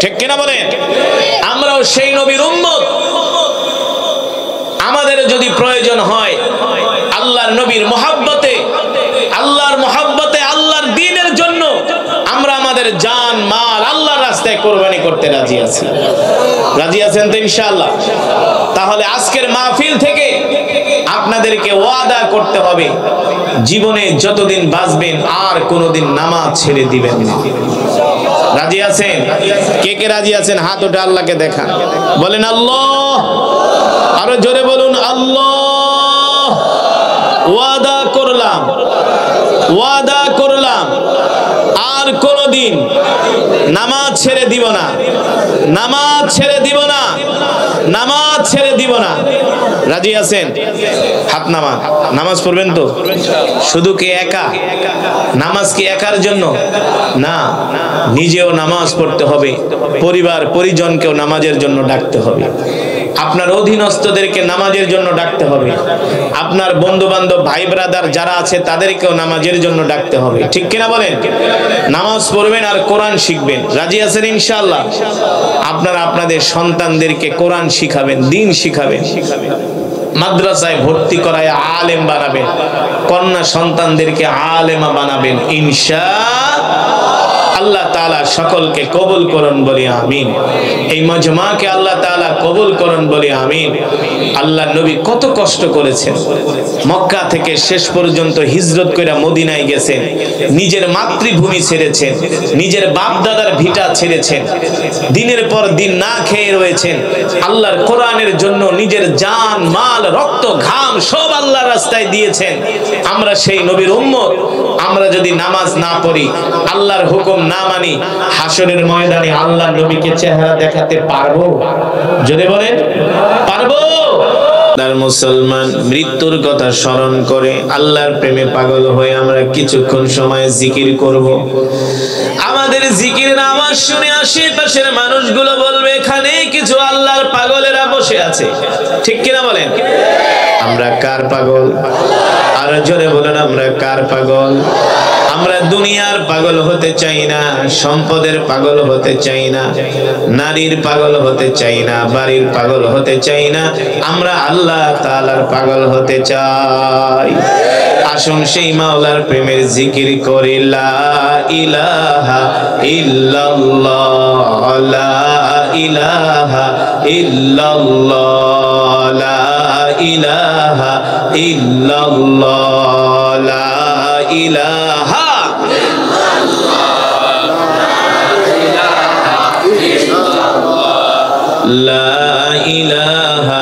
ঠিক কিনা বলেন? আমরাও সেই নবীর উম্মত। আমাদের যদি প্রয়োজন হয় আল্লাহর নবীর মহব্বতে, আল্লাহর দ্বীনের জন্য আমরা আমাদের জান মাল আল্লাহর রাস্তায় কোরবানি করতে রাজি আছি। রাজি আছেন তো ইনশাআল্লাহ? তাহলে আজকের মাহফিল থেকে আপনাদেরকে ওয়াদা করতে হবে, জীবনে যতদিন বাঁচবেন আর কোনোদিন নামাজ ছেড়ে দিবেন না। রাজি আছেন? কে কে রাজি আছেন হাত ওঠে আল্লাহকে দেখান, বলেন আল্লাহ। আরো জোরে বলুন আল্লাহ। ওয়াদা করলাম আর কোনোদিন নামাজ ছেড়ে দিব না, নামাজ ছেড়ে দিব না। রাজি আছেন? হাত নামান। নামাজ পড়বেন তো? শুধু কি একা? নামাজ কি একার জন্য না, নিজেও নামাজ পড়তে হবে, পরিবার পরিজনকেও নামাজের জন্য ডাকতে হবে, আপনার অধীনস্থদেরকে নামাজের জন্য ডাকতে হবে, আপনার বন্ধু বান্ধব ভাই ব্রাদার যারা আছে তাদেরকেও নামাজের জন্য ডাকতে হবে। ঠিক কিনা বলেন? নামাজ পড়বেন আর কোরআন শিখবেন। রাজি আছেন ইনশাআল্লাহ? আপনারা আপনাদের সন্তানদেরকে কোরআন শিখাবেন, দ্বীন শিখাবেন, মাদ্রাসায় ভর্তি করায় আলেম বানাবেন, কন্যা সন্তানদেরকে আলেমা বানাবেন ইনশাআল্লাহ তাআলা। সকলকে কবুল করুন বলি আমিন। এই মজমাকে আল্লাহ তাআলা কবুল করুন বলি আমিন। আল্লাহ নবী কত কষ্ট করেছেন, মক্কা থেকে শেষ পর্যন্ত হিজরত করে মদিনায় গেছেন, নিজের মাতৃভূমি ছেড়েছেন, নিজের বাপ দাদার ভিটা ছেড়েছেন, দিনের পর দিন না খেয়ে রয়েছেন, আল্লাহর কোরআনের জন্য নিজের জান মাল রক্ত ঘাম সব আল্লাহর রাস্তায় দিয়েছেন। আমরা সেই নবীর উম্মত। আমরা যদি নামাজ না পড়ি, আল্লাহর হুকুম না মানি, হাসরের ময়দানে আল্লাহর নবীকে চেহারা দেখাতে পারবো? যদি বলেন পারবো? মুসলমান মৃত্যুর কথা স্মরণ করে আল্লাহর প্রেমে পাগল হয়ে আমরা কিছুক্ষণ সময় জিকির করব। আমাদের জিকিরের আওয়াজ শুনে আশেপাশের মানুষগুলো বলবে এখানে কিছু আল্লাহর পাগলেরা বসে আছে। ঠিক কিনা বলেন? আমরা কার পাগল? আরো জোরে বলেন, আমরা কার পাগল? আমরা দুনিয়ার পাগল হতে চাই না, সম্পদের পাগল হতে চাই না, নারীর পাগল হতে চাই না, বাড়ির পাগল হতে চাই না, আমরা আল্লাহ তাআলার পাগল হতে চাই। আসুন সেই মাওলার প্রেমের জিকির করি। লা ইলাহা ইল্লাল্লাহ, লা ইলাহা ইল্লাল্লাহ, লা ইলাহা ইল্লাল্লাহ, লা ইলাহা লা ইলাহা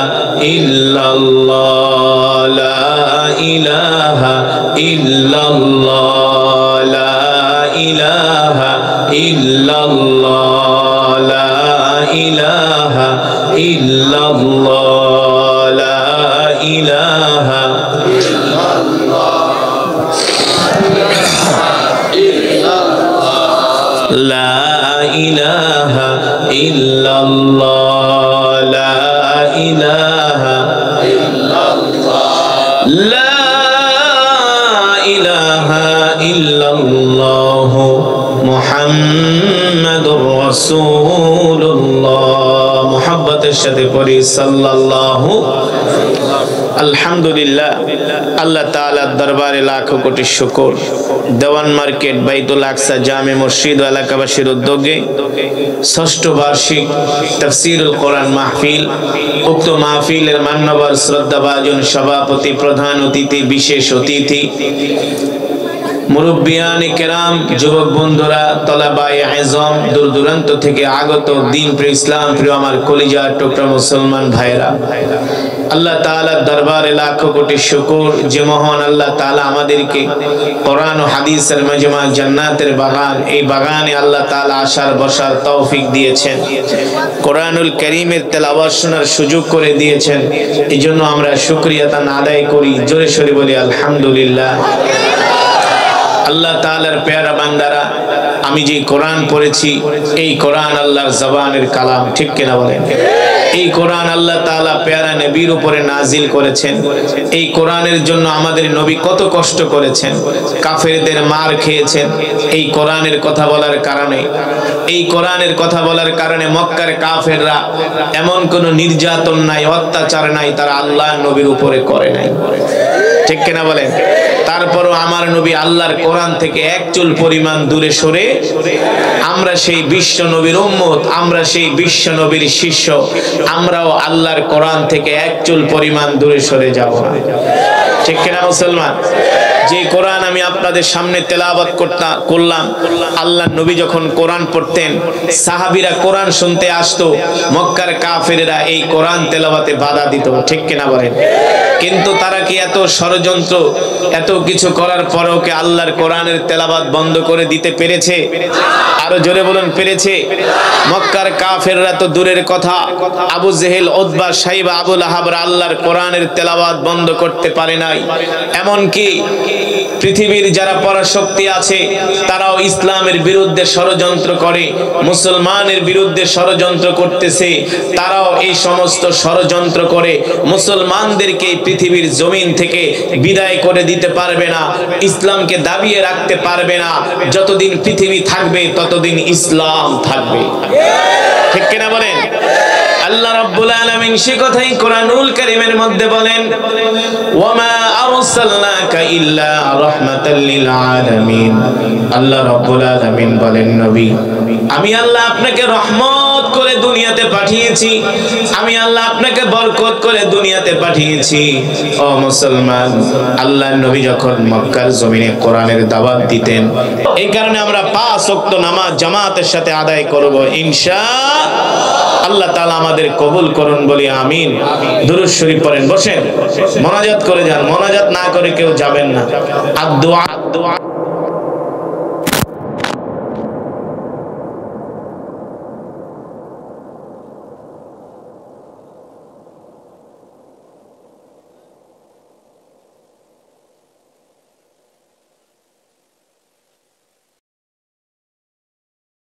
ইল্লাল্লাহ, লা ইলাহা ইল্লাল্লাহ, লা ইলাহা ইল্লাল্লাহ, লা ইলাহা ইল্লাল্লাহ, লা ইলাহা লা ইলাহা ইল্লাল্লাহ, লা ইলাহা লা ইলাহা ইল্লাল্লাহ মুহাম্মাদুর রাসূলুল্লাহ। মুহাব্বতের সাথে পড়ি সাল্লাল্লাহু। আলহামদুলিল্লাহ, আল্লাহ তাআলার দরবারে লাখো কোটি শুকর। দেওয়ান মার্কেট বাইতুল আকসা জামে মসজিদ ও এলাকাবাসীর উদ্যোগে ৬ষ্ঠ বার্ষিক তাফসীরুল কোরআন মাহফিল। উক্ত মাহফিলের মান্যবর শ্রদ্ধাভাজন সভাপতি, প্রধান অতিথি, বিশেষ অতিথি, মুরব্বিয়ানে কেরাম, যুবক বন্ধুরা, তলাবায়ে আযম, দূর দূরান্ত থেকে আগত দ্বীন প্রিয় ইসলাম প্রিয় আমার কলিজার টুকরা মুসলমান ভাইরা, আল্লাহ তাআলার দরবারে লাখো কোটি শুকর যে মহান আল্লাহ তাআলা আমাদেরকে কোরআন ও হাদিসের মজমা জান্নাতের বাগান, এই বাগানে আল্লাহ তাআলা আসার বসার তৌফিক দিয়েছেন, কোরআনুল কারীমের তেলাওয়াত শোনার সুযোগ করে দিয়েছেন। এজন্য আমরা শুকরিয়া তান আদায় করি, জোরে সোরে বলি আলহামদুলিল্লাহ। আল্লাহ তাআলার পেয়ারা বান্দারা, আমি যে কোরআন পড়েছি এই কোরআন আল্লাহর জবানের কালাম। ঠিক কিনা বলেন? এই কোরআন আল্লাহ তাআলা প্যারা নবীর উপরে নাজিল করেছেন। এই কোরআনের জন্য আমাদের নবী কত কষ্ট করেছেন, কাফেরদের মার খেয়েছেন এই কোরআনের কথা বলার কারণে। এই কোরআনের কথা বলার কারণে মক্কার কাফেররা এমন কোন নির্যাতন নাই, অত্যাচার নাই তারা আল্লাহর নবীর উপরে করে নাই, ঠিক কিনা বলেন? তারপরও আমার নবী আল্লাহর কোরআন থেকে এক চুল পরিমাণ দূরে সরে, আমরা সেই বিশ্ব নবীর উম্মত, আমরা সেই বিশ্ব নবীর শিষ্য, আমরাও আল্লাহর কোরআন থেকে এক চুল পরিমাণ দূরে সরে যাব না, ঠিক কিনা মুসলমান? যে কোরআন আমি আপনাদের সামনে তেলাওয়াত করলাম, আল্লাহর নবী যখন কোরআন পড়তেন সাহাবীরা কোরআন শুনতে আসতো, মক্কার কাফেরেরা এই কোরআন তেলাওয়াতে বাধা দিত, ঠিক কিনা বলেন? কিন্তু তারা কি এত ষড়যন্ত্র, এত কিছু করার পরেও কি আল্লাহর কোরআনের তেলাওয়াত বন্ধ করে দিতে পেরেছে? আরো জোরে বলুন, পেরেছে? মক্কার কাফেররা তো দূরের কথা, আবু জেহেল, উতবা, সাইবা, আবু লাহাবরা আল্লাহর কোরআনের তেলাওয়াত বন্ধ করতে পারে নাই। এমনকি পৃথিবীর যারা পরাশক্তি আছে তারাও ইসলামের বিরুদ্ধে ষড়যন্ত্র করে, মুসলমানের বিরুদ্ধে ষড়যন্ত্র করতেছে, তারাও এই সমস্ত ষড়যন্ত্র করে মুসলমানদেরকে পৃথিবীর জমিন থেকে বিদায় করে দিতে পারবে না, ইসলামকে দাবিয়ে রাখতে পারবে না। যতদিন পৃথিবী থাকবে ততদিন ইসলাম থাকবে, ঠিক কিনা বলেন? আল্লাহ রাব্বুল আলামিন সে কথাই কোরআনুল কারীমের মধ্যে বলেন, ওয়ামা আরসালনাকা ইল্লা রাহমাতাল লিল আলামিন। আল্লাহ রাব্বুল আলামিন বলেন, নবী আমি আল্লাহ আপনাকে রহমত করে দুনিয়াতে পাঠিয়েছি, আমি আল্লাহ আপনাকে বরকত করে দুনিয়াতে পাঠিয়েছি। ও মুসলমান, আল্লাহর নবী যখন মক্কার জমিনে কোরআনের দাওয়াত দিতেন, এই কারণে আমরা 5 ওয়াক্ত নামাজ জামাতের সাথে আদায় করব ইনশাআল্লাহ। আল্লাহ তাআলা আমাদের কবুল করুন বলি আমিন। দুরূদ শরীফ পড়েন, বসেন, মোনাজাত করে যান, মোনাজাত না করে কেউ যাবেন না। আদ-দুআ